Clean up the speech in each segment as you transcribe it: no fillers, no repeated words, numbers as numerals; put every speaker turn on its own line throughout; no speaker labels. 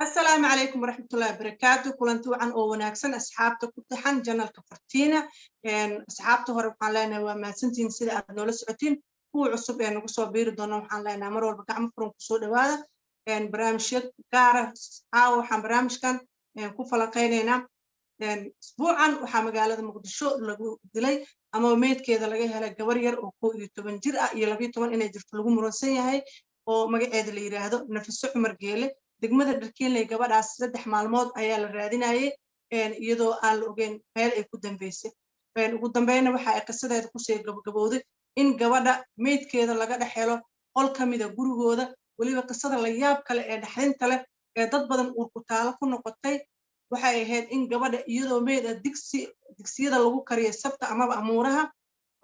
السلام عليكم ورحمة الله وبركاته. كلنتو عن أو وناكسن أصحابته كتحن جنال كفرتينا أصحابته هربان لنا وما سنتين سيدا أبنول سعتين هو عصب نقصوا بير دونهم حن لنا مرور بقى مفروم كسود هذا برامج كاره أو حن برامج كان كفلقيننا أسبوعا وحمقالة مقدشو لقو دلي أما ميت كذا لقيها لجوارير وكو يتبن جرأة يلبي طبعا إن يجرت لقو مرسية هاي ومقعد اللي يرهدو نفس عمر جيله degmada dharkiinley gabadhaas 3 maalmood ayaa la raadinayay iyadoo aan la ogeyn meel ay ku dambeysay ugu dambeeyna waxa ay qisadeeda ku soo gabagabowday in gabadha meedkeeda laga dhaxelo qol kamid ah gurigooda waliba qisada la yaab kale ee dhaxdinta leh ee dad badan uu ku taalo ku noqotay waxay ahayd in gabadha iyadoo meed digsiyada lagu kariyo sabta ama amuuraha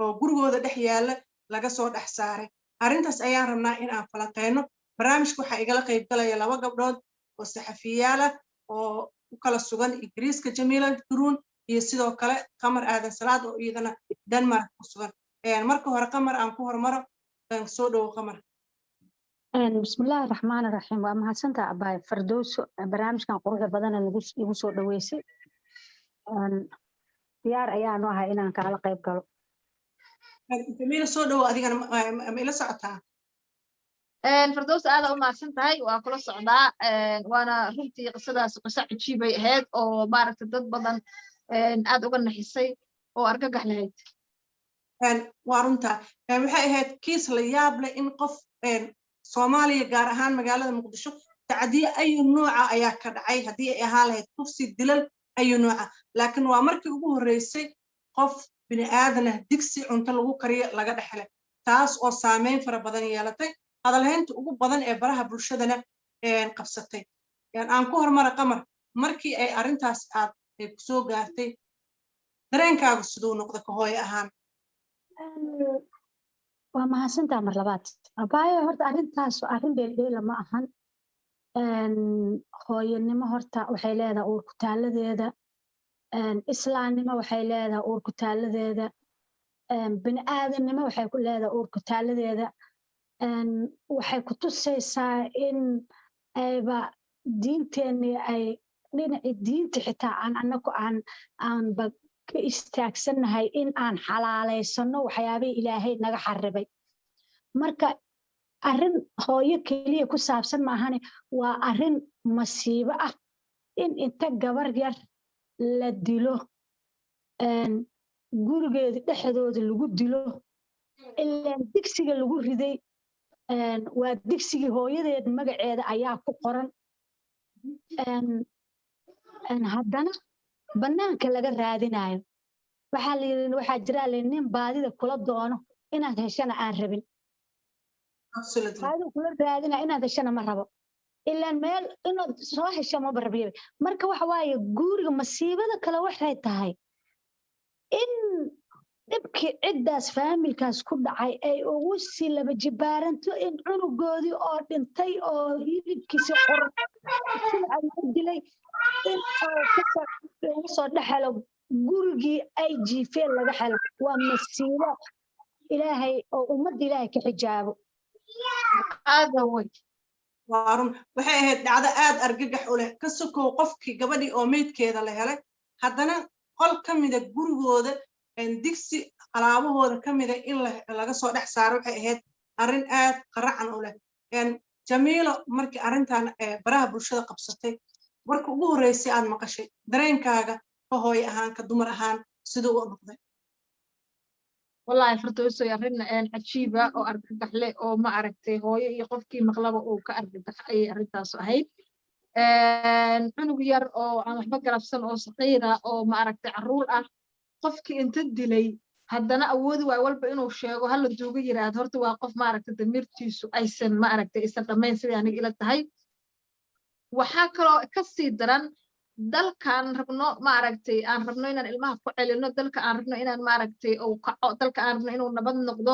oo gurigooda dhex yaala laga soo dhax saaray arintaas ayaan rabnaa in aan falanqeyno barnaamijku waxa igala qayb galaya laba gabdhood oo saxafiyaal ah oo ku kala sugan Ingiriiska Jamila Guruun iyo sidoo kale Qamar Aadan Salaad oo iyadana Denmark ku sugan marka hore Qamar aan ku hormaro soo dhaw Qamar
bismillaahir rahmaanir rahiim waa mahadsantahay abay Firdawso barnaamijkan quruxda badan igu soo dhaweysay diyaar ayaan u ahay inaan kala qayb galo
Jamila soo dhaw adigana ma ila socotaa
Firdawso aad u mahadsantahay waa kula socdaa waana runtii qisadaas qiso cajiib ay ahayd oo maaragtay dad badan aad uga naxisay oo argagax lahayd
waa runta waxay ahayd kiis la yaab leh in qof Soomaaliya gaar ahaan magaalada Muqdisho tacdiye ay nooca ayaa ka dhacay hadii ay ahaan lahayd kufsi dilal ay nooca laakiin waa markii ugu horeysay qof bini aadan ah digsi cunto lagu kariyo laga dhaxlay taas oo saameyn fara badan yeelatay hadalhaynta ugu badan ee baraha bulshadana qabsatay aan ku hormar Qamar markii ay arintaas aad ku soo gaartay dareenkaagu sidoo noqdo ka hooyo ahaan
waa mahadsantahay mar labaad abaayo horta arintaas arin dheeldheel ma ahan hooyanimo horta waxay leedahay uur ku taaladeeda islaamnimo waxay leedahay uur ku taaladeeda bini aadamnimo waxay ku leedahay uur ku taaladeeda waxay ku tusaysaa in ayba diinteeni ay dhinaci diinta xitaa aan anagu aanba ka istaagsanahay in aan xalaaleysano waxyaabihii ilaahay naga xaribay marka arrin hooyo keliya ku saabsan maahane waa arrin masiibo ah in inta gabar yar la dilo gurigeeda dhexdooda lagu dilo ilaan digsiga lagu riday waa digsigii hooyadeed magaceeda ayaa ku qoran haddana banaanka laga raadinayo waxaa la yiri waxaa jira nin baadida kula doono inaad heshana aan rabin baadida kula raadina inaad heshana ma rabo ilaan meel inaad soo hesho ma barbiyo marka waxa waaye guriga masiibada kale waxay tahay in dibki cidaas faamilkaas ku dhacay ay ugu si laba jibaaranto in cunugoodii oo dhintay oo hilibkiisa qoran dilay in uu soo dhaxalo gurigii ay jiifeen laga helo waa masiibo ilaahay oo ummadda ilaahay ka xijaabo
aad way
waarun waxay ahayd dhacdo aad argagax u leh ka sokow qofkii gabadhii oo meedkeeda la helay haddana qol kamid ah gurigooda digsi alaabahooda kamid ah in laga soo dhax saaro waxay ahayd arrin aad qaracan u leh Jamilo markii arrintan baraha bulshada qabsatay markii ugu horeysay aad maqashay dareenkaaga ka hooy ahaan ka dumar ahaan sidoo uu noqday
wallahi Firdawso arrin cajiib ah oo argagax leh oo ma aragtay hooyo iyo qofkii maqlaba uu ka argagaxay arrintaas ahayd cunug yar oo aan waxba galabsan oo saqiira oo ma aragtay caruur ah qofkii inta dilay haddana awoodi waay walba inuu sheego hal la duuga yiraahdo horta waa qof ma aragtay damirtiisu aysan ma aragtay isan dhameyn sidii aniga ila tahay waxa kaloo ka sii daran dalkan rabno ma aragtay aan rabno inaan ilmaha ku celino dalka aan rabno inaan ma aragtay oo kaco dalka aan rabno inuu nabad noqdo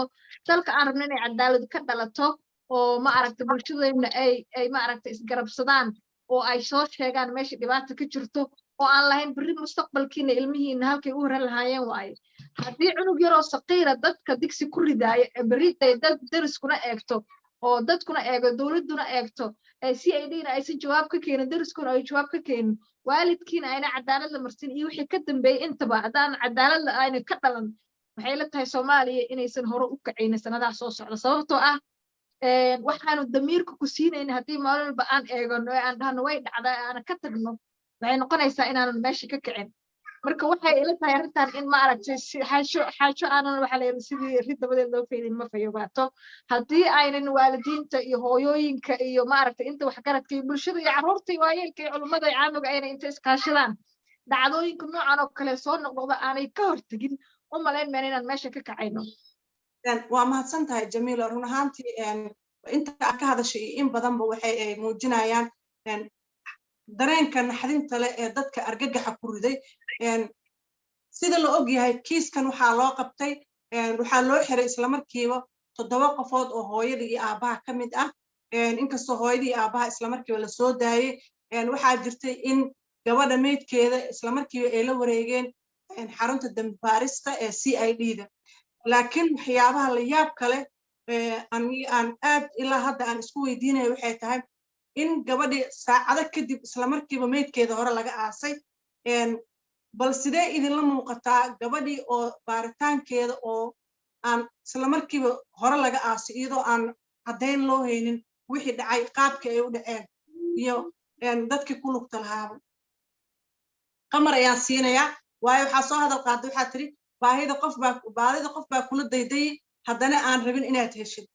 dalka aan rabno inay cadaalad ka dhalato oo ma aragtay bulshadeena ay ma aragtay isgarabsadaan oo ay soo sheegaan meesha dhibaato ka jirto oo aan lahayn bari mustaqbalkiina ilmihiina halkay u horan lahaayeen waaye haddii cunug yaroo saqiira dadka digsi ku ridaaya bari dad dariskuna eegto oo dadkuna eego dowladuna eegto CID-na aysan jawaab ka keenin dariskuna ay jawaab ka keenin waalidkiina ayna cadaalad la marsin iyo wixii ka dambeeyay intaba haddaan cadaalad la ayna ka dhalan waxay la tahay Soomaaliya inaysan hore u kacaynin sanadaha soo socda sababtoo ah waxaanu damiirka ku siinayna haddii maalin walba aan eegano aan dhahno way dhacdaa aan ka tagno waxay noqonaysaa inaanan meesha ka kicin marka waxay ila tahay arrintan in ma aragtay xaajo aanan waxa la yiri sidii rid dabadeed loo feedin ma fayobaato haddii aynan waalidiinta iyo hooyooyinka iyo ma aragtay inta wax garadka iyo bulshada iyo carruurta iyo waayeelka iyo culimada iyo caamiga ayna inta iskaashadaan dhacdooyinka noocan oo kale soo noqnoqda aanay ka hortagin u malayn maan inaan meesha ka kacayno
waa mahadsan tahay Jamiila run ahaantii inta ka hadashay in badanba waxay muujinayaan dareenka naxdinta leh ee dadka argagaxa ku riday sida la og yahay kiiskan waxaa loo qabtay waxaa loo xiray isla markiiba 7 qofood oo hooyadii iyo aabaha ka mid ah inkastoo hooyadii iyo aabaha isla markiiba la soo daayay waxaa jirtay in gabadha meydkeeda isla markiiba ay la wareegeen xarunta dambi baarista ee CID-da laakiin waxyaabaha la yaab kale aan aad ilaa hadda aan isku weydiinayo waxay tahay in gabadhii saacado kadib isla markiiba meydkeeda hore laga aasay bal sidee idinla muuqataa gabadhii oo baaritaankeeda oo aan isla markiiba hore laga aasay iyadoo aan caddayn loo haynin wixii dhacay qaabka ay u dhaceen iyo dadkii ku lugta lahaaba qamar ayaan siinayaa waayo waxaa soo hadal qaaday waxaa tiri baadida qof baa kula daydayay haddana aan rabin inaad heshid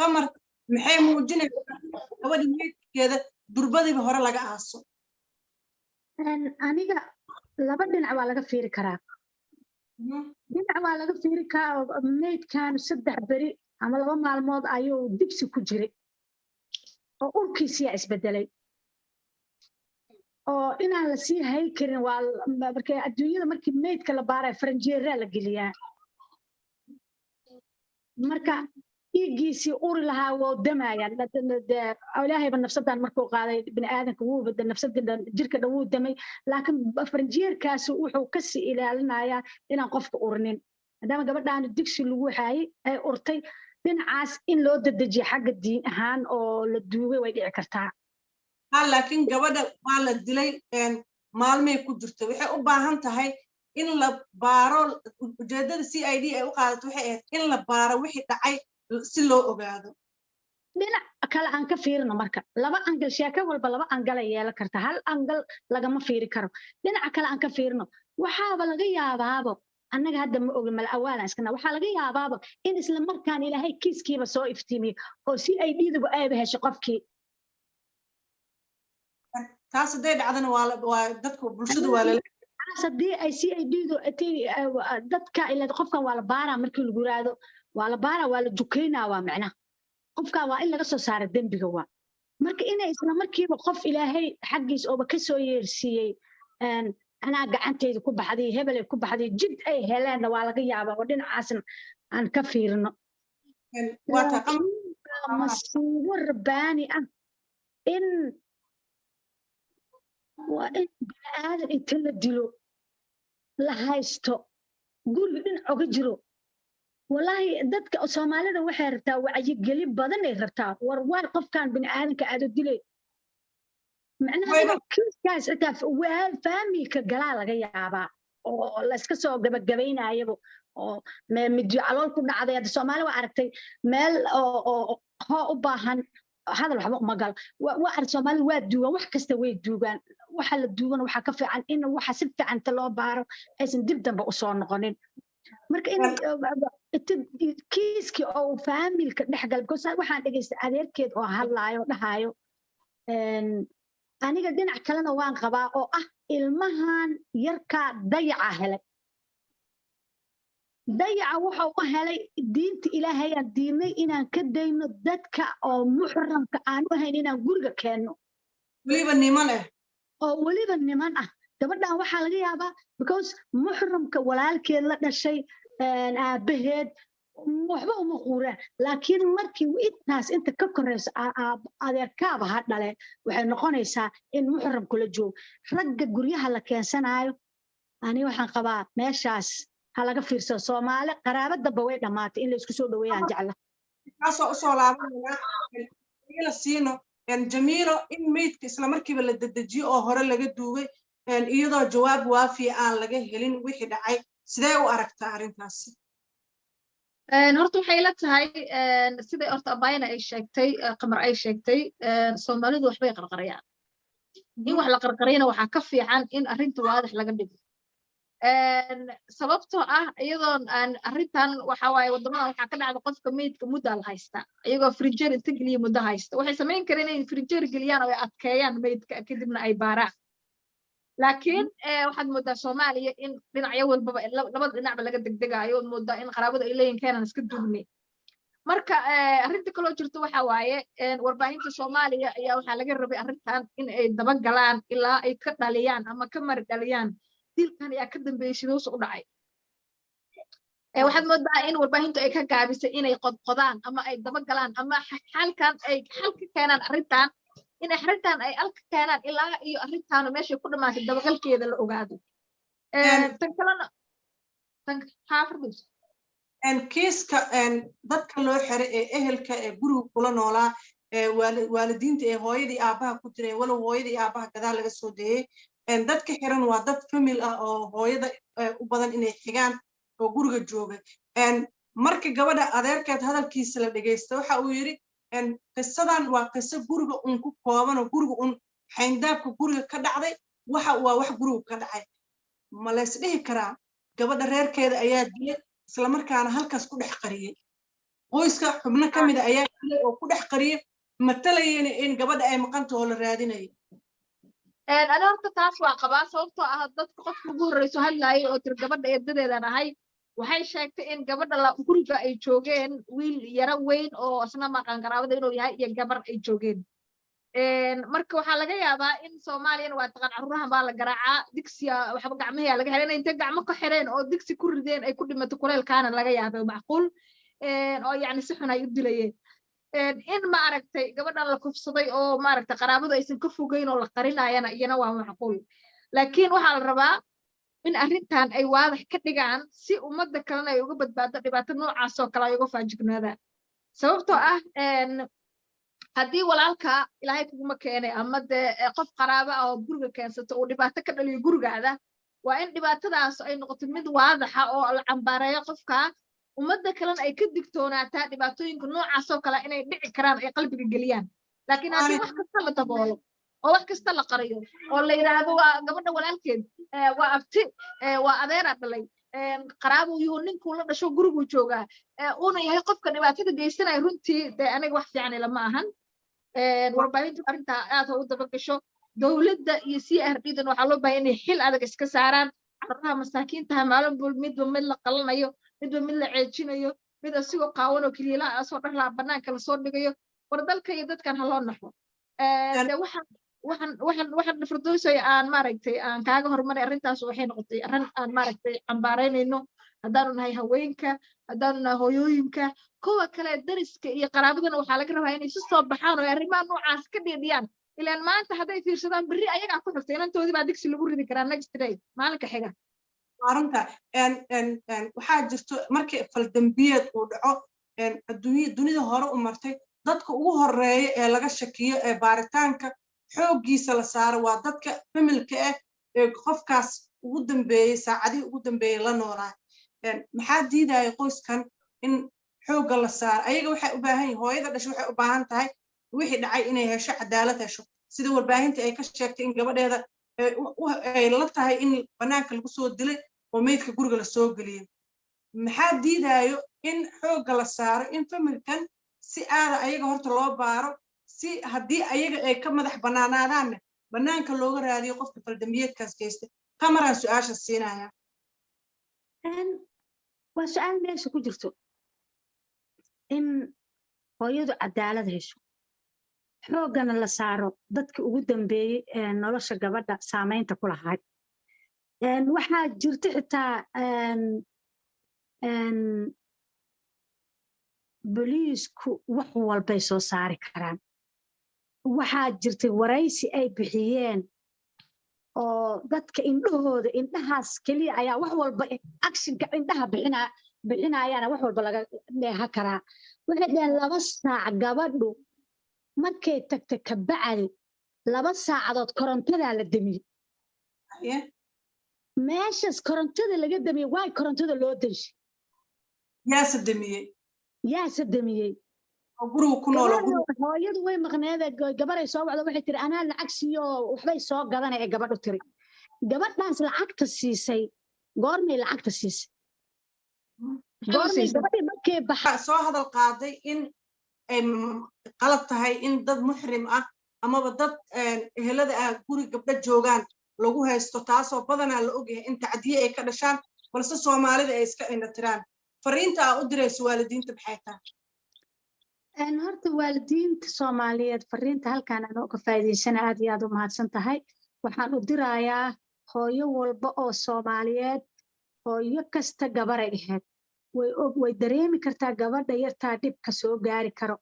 qamar maxay muujinaysaa gabadhii meydkeeda durbadiiba hore laga aaso
aniga laba dhinac waa laga fiiri karaa dhinac waa laga fiiri karaa meydkan 3 beri ama 2 maalmood ayuu digsi ku jiray oo urkiisa isbedelay oo inaan la sii hay karin waa markay adduunyada markii meydka la baaray faranjeera la geliyaa marka dhiiggiisii uri lahaa wuu damayaan ilaahayba nafsadan markuu qaaday bini aadanka wuu badal nafsadda jirka dhan wuu damay laakiin faranjeerkaasi wuxuu ka sii ilaalinayaa inaan qofka urinin maadaama gabadhaan digsi lagu hayay ay urtay dhinacaas in loo dedejiyo xagga diin ahaan oo la duubay way dhici kartaa
laakiin gabadha waa la dilay maalmay ku jirto waxay u baahan tahay in la baaro ujeedada CID ay u qaadato waxay ahayd in la baaro wixii dhacay si loo ogaado
dhinac kale aan ka fiirino marka laba angal sheeko walba laba angal ay yeelan karta hal angal lagama fiiri karo dhinaca kale aan ka fiirino waxaaba laga yaabaabo annaga hadda ma ogin mal awaalan iskana waxaa laga yaabaabo in isla markaan ilaahay kiiskiiba soo iftiimiyo oo CID-duba ayba hesho qofkii
taas haday dhacdana waa dadka bulshada waa la
haddii ay CID-du dadka ilaa qofkan waa la baaraa markii lagu yiraahdo waa la baaraa waa la dukaynaa waa macnaha qofkan waa in laga soo saaro dembiga waa marka inay isla markiiba qof ilaahay xaggiis ooba ka soo yeersiiyey anaa gacanteyda ku baxday hebelay ku baxday jid ay heleen waa laga yaabaa oo dhinacaasna aan ka fiirino masiibo rabbaani ah in waa in bini aadan inta la dilo la haysto guriga dhinac oga jiro والله dadka Soomaalida waxay rabtaa wacyi badan ay rabtaa war qofkan bini aadanka aad u dilay macnaheedu kiiskaas xitaa waa familka galaa laga yaabaa oo la iska soo gabagabeynaayo oo mid calool ku dhacday Soomaali waa aragtay meel oo u baahan hadal waxba uma gal waa arag Soomaali waa duugan wax kasta way duugan waxa la duugan waxa ka fiican in waxa si fiican loo baaro aysan dib dambe u soo noqonin marka in kiiski oo familka dhaxgal go'sa waxaan dhageystay adeerkeed oo hadlaayo dhahayo aniga dhinac kalena waan qabaa oo ah ilmahan yarka dayaca helay dayaca waxa uu helay diinta ilaahay aan diinay inaan ka dayno dadka oo muxramka aan u hayn inaan guriga keenno waliba niman ah gabadhan waxaa laga yaabaa because muxramka walaalkeed la dhashay aabaheed waxba uma quuraan laakiin markii intaas inta ka koreyso adeerkaaba ha dhale waxay noqonaysaa in muxramku la joogo ragga guryaha la keensanayo ani waxaan qabaa meeshaas ha laga fiirsado Soomaali qaraabadaba way dhamaatay in la isku soo dhaweeyaan jecla
kaasoo u soo laabanaya la siino jamiilo in meydka isla markiiba la dedejiyo oo hore laga duugay iyadoo jawaab waafi aan laga helin wixii dhacay sidee u aragtaa arrintaasi
horta waxay la tahay siday horta abayna ay sheegtay qamar ay sheegtay Soomaalidu waxbay qarqarayaan in wax la qarqarayna waxa ka fiican in arrinta waadax laga dhigo sababtoo ah iyadoon aan arrintan waxa waaye wadamada waxa ka dhacda qofka meydka mudda la haysta iyagoo frijer inta geliya muddo haysta waxay sameyn kareen inay frijer geliyaan oo ay adkeeyaan meydka kadibna ay baaraan laakiin waxaad moodaa Soomaaliya in dhinacyo walba labada dhinacba laga degdegayo moodaa in qaraabada ay leeyihiin keenan iska duubnay marka arrinta kale oo jirto waxa waaye warbaahinta Soomaaliya ayaa waxa laga rabay arrintan in ay daba galaan ilaa ay ka dhaliyaan ama ka mar dhaliyaan dilkan ayaa ka dambeeyay sidoo u dhacay waxaad moodaa in warbaahintu ay ka gaabisay inay qodqodaan ama ay daba galaan ama xalkan ay xalka keenaan arrintan in arrintan ay alka keenaan ilaa iyo arrintan meesha ku dhamaatay dabagalkeeda la ogaado tan kalena tan xaafadus
kiiska dadka loo xiray ee ehelka ee guriga kula noolaa waalidiinta ee hooyadii aabaha ku jiray walow hooyadii aabaha gadaal laga soo deeyay dadka xiran waa dad famil ah oo hooyada u badan inay xigaan oo guriga jooga marka gabadha adeerkeed hadalkiisa la dhageysto waxa uu yiri qisadan waa qiso guriga ku kooban oo guriga xayndaabka guriga ka dhacday waxa waa wax guriga ka dhacay ma la isdhihi karaa gabadha reerkeeda ayaa dilay isla markaana halkaas ku dhex qariyay qoyska xubno ka mid ah ayaa dilay oo ku dhex qariyay matalayeen in gabadha ay maqanto oo la raadinayo
أنا horta taas waa qabaa sababtoo ah dadka qofka ugu horeyso hadlaayay oo tir gabadha eedadeedan ahay waxay sheegtay in gabadha la guriga ay joogeen wiil yara weyn oo asna maqan qaraabada inuu yahay iyo gabar ay joogeen marka waxa laga yaabaa in Soomaaliyan waa taqaan carruuraha baa la garaacaa digsiga waxba gacmaha laga helay inta gacmo ka xireen oo digsi ku rideen ay ku dhimato kuleelkaana laga yaabaa macquul oo yani si xun ay u dilayeen in ma aragtay gabadhan la kufsaday oo ma aragtay qaraabadu aysan ka fogeyn oo la qarinaayana iyana waa macquul laakiin waxa la rabaa in arrintan ay waadax ka dhigaan si ummadda kalena ay uga badbaado dhibaato noocaas oo kale ay uga faajignaadaan sababtoo ah haddii walaalka ilaahay kuguma keenay ama dee qof qaraabo ah oo guriga keensato uu dhibaato ka dhaliyo gurigaada waa in dhibaatadaas ay noqoto mid waadaxa oo la cambaareeyo qofka ummadda kalena ay ka digtoonaataa dhibaatooyinka noocaas oo kale inay dhici karaan ay qalbiga geliyaan laakiin haddii wax kasta la daboolo oo wax kasta la qariyo oo la yiraahdo waa gabadha walaalkeed waa abti waa adeera dhalay qaraabo iyo ninkuu la dhasho gurigu joogaa uuna yahay qofka dhibaatada geysanaya runtii dee aniga wax fiican lama ahan warbaahintu arrinta aad u daba gasho dowladda iyo CRD-dan waxaa loo baahan inay xil adag iska saaraan carruuraha masaakiinta maalin walba midba mid la qalanayo midba mid la ceejinayo mid asigoo qaawan oo kaliya soo dharla banaanka la soo dhigayo war dalka iyo dadkan ha loo naxo waxaan firdowsay aan maaragtay aan kaaga hormaray arrintaas waxay noqotay arrin aan maaragtay cambaaraynayno haddaanu nahay haweenka haddaanu nahay hooyooyinka kuwa kale dariska iyo qaraabadana waxaa laga rabaa inay si soo baxaan oo arrimaha noocaas ka dhiidhiyaan ilaan maanta hadday fiirsadaan berri ayagaa ku xigtay inantoodii baa digsi lagu ridi karaa next day maalinka xiga
arrinta waxaa jirto markii faldambiyeed uu dhaco dunida hore u martay dadka ugu horeeya ee laga shakiyo ee baaritaanka xooggiisa la saaro waa dadka familka ah ee qofkaas ugu dambeeyay saacadii ugu dambeeyay la noolaa maxaa diidaya qoyskan in xoogga la saaro ayaga waxay u baahan yihiin hooyada dhashay waxay u baahan tahay wixii dhacay inay hesho cadaalad hesho sida warbaahinta ay ka sheegtay in gabadheeda ay la tahay in banaanka lagu soo dilay oo meydka guriga la soo geliyay maxaa diidayo in xoogga la saaro in familkan si aada ayaga horta loo baaro si haddii ayaga ay ka madax bannaanaadaanna bannaanka looga raadiyo qofka faldambiyeedkaas geysta kamaraan su-aasha siinaya
waa su-aal meesha ku jirto in hooyadu cadaalad hesho xooggana la saaro dadkii ugu dambeeyey ee nolosha gabadha saamaynta ku lahayd waxaa jirta xitaa boliisku wax walbay soo saari karaan waxaa jirtay waraysi ay bixiyeen oo dadka indhahaas keliya ayaa wax walba actionka indhaha bixinayaana wax walba laga dheeha karaa waxay dhaheen 2 saac gabadhu markay tagta ka bacdi 2 saacadood korontada la damiyay meeshas korontada laga damiyay way korontada loo danshay yaa sadamiyay
guriga ku nool
hooyadu way maqneed gabaray soo wacdo waxay tiri anaa lacag siiyo waxbay soo gadanay gabadhu tiri gabadhaas lacagta siisay goormay lacagta siisay goormay gabadhii markay baxay
soo hadal qaaday in ay qalad tahay in dad muxrim ah amaba dad ehelada ah guri gabdha joogaan lagu haysto taasoo badanaa la ogyahay in tacdiye ay ka dhashaan balse Soomaalida ay iska indhatiraan fariinta u dirayso waalidiinta maxay tahay
horta waalidiinta Soomaaliyeed fariinta halkaan aan uga faa'iideysana aad iyo aad u mahadsan tahay waxaan u dirayaa hooyo walba oo Soomaaliyeed hooyo kasta gabar ay ahayd way dareemi kartaa gabadha yartaa dhibka soo gaari karo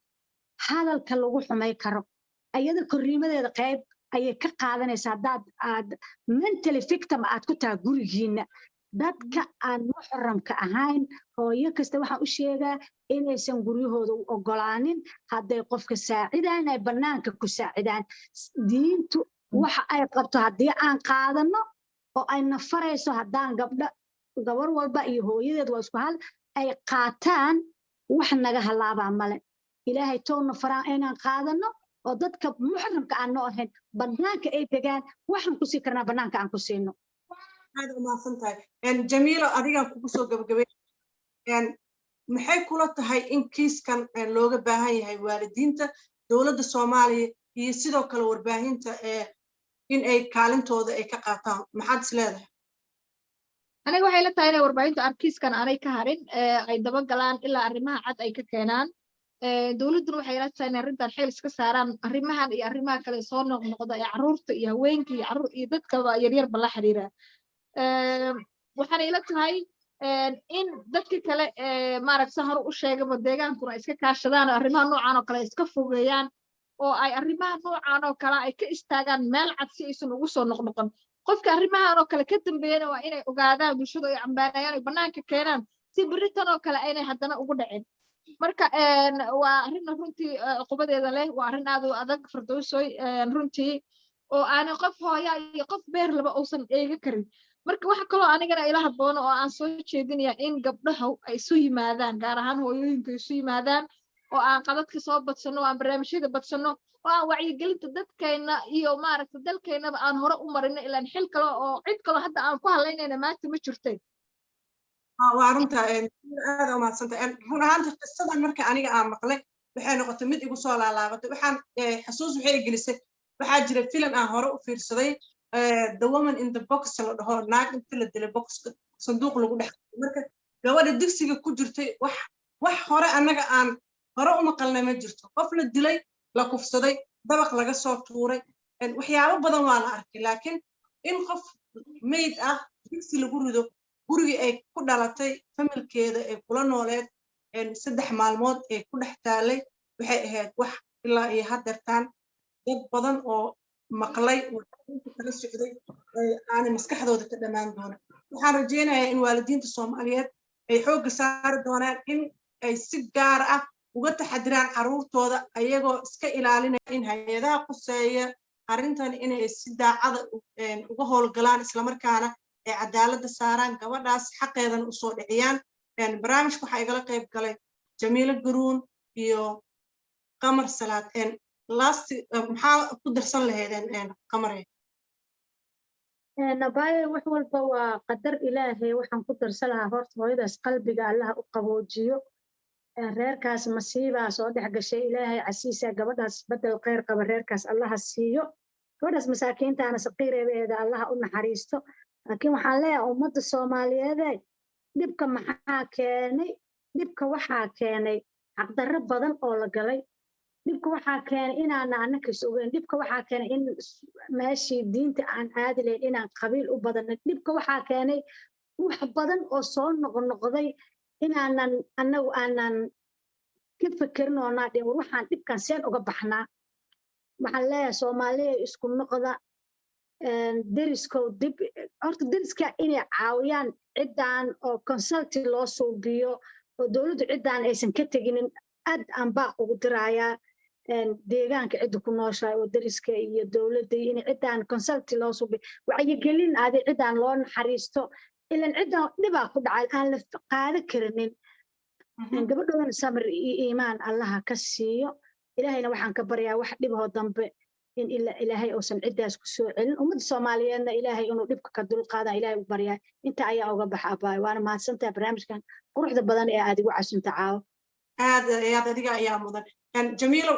hadalka lagu xumay karo ayada korriimadeeda qayb ayay ka qaadanaysaa aad mentally victim aad ku tahay gurigiina dadka aan muxramka ahayn hooyo kasta waxaan u sheegaa inaysan guryahooda u ogolaanin hadday qofka saacidaan ay bannaanka ku saacidaan diintu waxa ay qabto haddii aan qaadano oo ay nafarayso haddaan gabar walba iyo hooyadeed waa isku hal ay qaataan wax naga halaabaa male ilaahay toona faraan inaan qaadano oo dadka muxramka aan noo ahayn bannaanka ay degaan waxaan ku sii karnaa bannaanka aan ku siino
aad u mahadsantahay Jamiilo adiga kugu soo gabagabay maxay kula tahay in kiiskan looga baahan yahay waalidiinta dawladda Soomaaliya iyo sidoo kale warbaahinta in ay kaalintooda ay ka qaataan maxaad isleedahay
aniga waxay la tahay in warbaahinta arkiiskan aanay ka harin ay daba galaan ilaa arrimaha cad ay ka keenaan dawladdu waxay la tahay in arrintan xil iska saaraan arrimahan iyo arrimaha kale soo noqnoqda ee caruurta iyo haweenka iyo caruur iyo dadka yaryar bala xiriira waxaan ila tahay in dadka kale maaragtay hor u sheegaba deegaankuna iska kaashadaan arrimaha noocan oo kale iska fogeeyaan oo ay arrimaha noocan oo kale ay ka istaagaan meel cad si aysan ugu soo noqnoqon qofka arrimahan oo kale ka dambeeyana waa inay ogaadaan bulshada ay cambaanayaan ay bannaanka keenaan si biritan oo kale aynay haddana ugu dhacin marka waa arrin runtii qubadeeda leh waa arrin aad u adag Firdawsoy runtii oo aan qof hooya iyo qof beer laba uusan eega karin marka waxa kale oo anigana ila haboon oo aan soo jeedinaya in gabdhaha ay isu yimaadaan gaar ahaan hooyooyinka isu yimaadaan oo aan qadadka soo badsano aan barnaamijyada badsano oo aan wacyigelinta dadkeena iyo maaragtay dalkeenaba aan hore u marino ilaa xil kale oo cid kale hadda aan ku haleynayna maanta ma jirtay
waa runta aad u mahadsantahay run ahaantii qisadan marka aniga aan maqlay waxay noqotay mid igu soo laalaabatay waxaan xasuus waxay gelisay waxaa jira filim aan hore u fiirsaday the woman in the box la dhaho naag inta la dilay box sanduuq lagu dhex marka gabadha digsiga ku jirtay wax hore annaga aan hore u maqalnay ma jirto qof la dilay la kufsaday dabaq laga soo tuuray waxyaabo badan waa la arkay laakiin in qof meyd ah digsi lagu rido gurigii ay ku dhalatay familkeeda ay kula nooleed 3 maalmood ay ku dhex taalay waxay ahayd wax ilaa iyo haddeertaan dad badan oo maqlay warbaahinta kala socday aanay maskaxdooda ka dhammaan doonin waxaan rajaynayaa in waalidiinta Soomaaliyeed ay xoogga saari doonaan in ay si gaar ah uga taxadiraan caruurtooda ayagoo iska ilaalinaya in hay'adaha quseeya arrintan inay si daacada uga howlgalaan isla markaana ay cadaaladda saaraan gabadhaas xaqeedana u soo dhiciyaan barnaamijka waxaa igala qayb galay Jamiilo Garuun iyo Qamar Salaad maxaa ku darsan lahaydeen Qamare
nabaaye wax walba waa qadar ilaahay waxaan ku darsan lahaa horta hooyadaas qalbiga Allah u qaboojiyo reerkaas masiibaa soo dhex gashay ilaahay casiisa gabadhaas badal khayr qaba reerkaas Allah siiyo gabadhaas masaakiintaana saqiireedeeda Allah u naxariisto laakiin waxaan leeyahay ummadda Soomaaliyeed dhibka waxaa keenay xaqdarro badan oo la galay dhibka waxaa keenay inaan annaka is ogeyn dhibka waxaa keenay in meeshii diinta aan aadi lahayn inaan qabiil u badanay dhibka waxaa keenay wax badan oo soo noqnoqday inaanan annagu aanan ka fekerin oo naadhin war waxaan dhibkan seen uga baxnaa waxaan leeyahay Soomaaliya isku noqda deriskow dib horta deriska inay caawiyaan ciddaan oo consulting loo suubiyo oo dawladdu ciddaan aysan ka teginin aad aan baaq ugu dirayaa deegaanka cidda ku nooshahay oo dariska iyo dowladda in ciddaan consulti loo subi wacyigelin aaday ciddaan loo naxariisto ilan ciddaan dhibaa ku dhacay aan la qaada karinin gabadhoodan samir iyo iimaan allaha ka siiyo ilaahayna waxaan ka baryaa wax dhibahoo dambe in ilaahay uusan ciddaas ku soo celin ummadda soomaaliyeedna ilaahay inuu dhibka ka dulqaadan ilaahay u baryaa inta ayaa uga baxa abaayo waana mahadsantahay barnaamijkan quruxda badan ee aad igu casunta caawo
aad adiga ayaa mudan jamiilo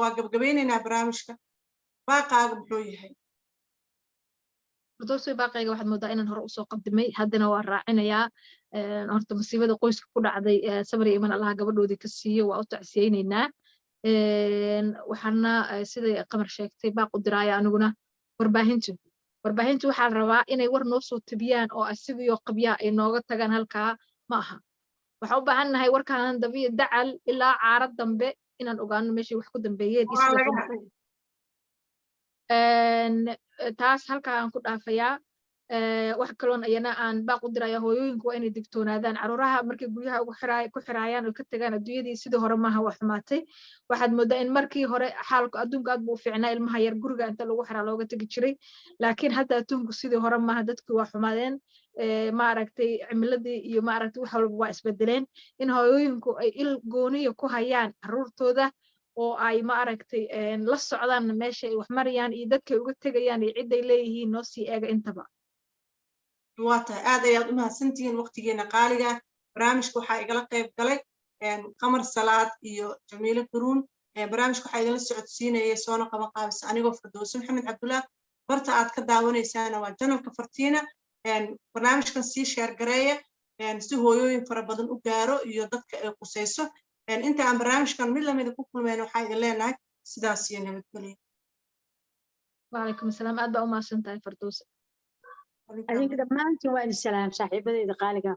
waa gabagabaynaynaa barnaamijka baaqaaga muxuu yahay
doortay baaqayga waxaad moodaa inaan hore usoo qadimay haddana waa raacinayaa horta masiibada qoyska ku dhacday sabri iman allaha gabadhoodii ka siiyo waa u tacsiyeynaynaa waxaana siday qamar sheegtay baaq u diraaya aniguna warbaahintu waxaa rabaa inay war noo soo tabiyaan oo asigio qabyaa ay nooga tagaan halkaa ma aha waxaa u baahan nahay warkaan dabiya dacal ilaa caarad dambe inaan ogaano meeshii wax ku dambeeyeen taas halkaa aan ku dhaafayaa wax kaloon ayana aan baaq u diraya hooyooyinku waa inay digtoonaadaan caruuraha markay guryaha ku xiraayaan oo ka tagaan adduunyadii sidii hore maaha waa xumaatay waxaad moodaa in markii hore xaalku adduunka aad buu u fiicnaa ilmaha yar guriga inta lagu xiraa looga tegi jiray laakiin hadda adduunku sidii hore maaha dadkii waa xumaadeen maaragtay cimiladii iyo maaragtay wax walba waa isbedeleen in hooyooyinku ay il gooniya ku hayaan caruurtooda oo ay maaragtay la socdaan meesha ay wax marayaan iyo dadkay uga tegayaan iyo ciday leeyihiin noo sii eega intaba
waa tahay aad ayaad u mahadsantihiin waqtigeena qaaliga barnaamijka waxaa igala qayb galay qamar salaad iyo jamiilo garuun barnaamijka waxaa idinla socodsiinayay soona qaban qaabisa anigoo firdowsi maxamed cabdullaah barta aad ka daawanaysaana waa janalka fartiina barnaamijkan sii sheer gareeya si hooyooyin fara badan u gaaro iyo dadka ay qusayso inta aan barnaamijkan mid lamida ku kulmayna waxaa idin leenahay sidaas iyo nabadgelyo
وعليكم السلام aad baa u mahadsantahay firdowsi
adinka dhammaantiin waa idin salaam saaxiibadeyda qaaliga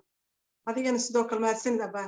adigana sidoo kale mahadsanid abaa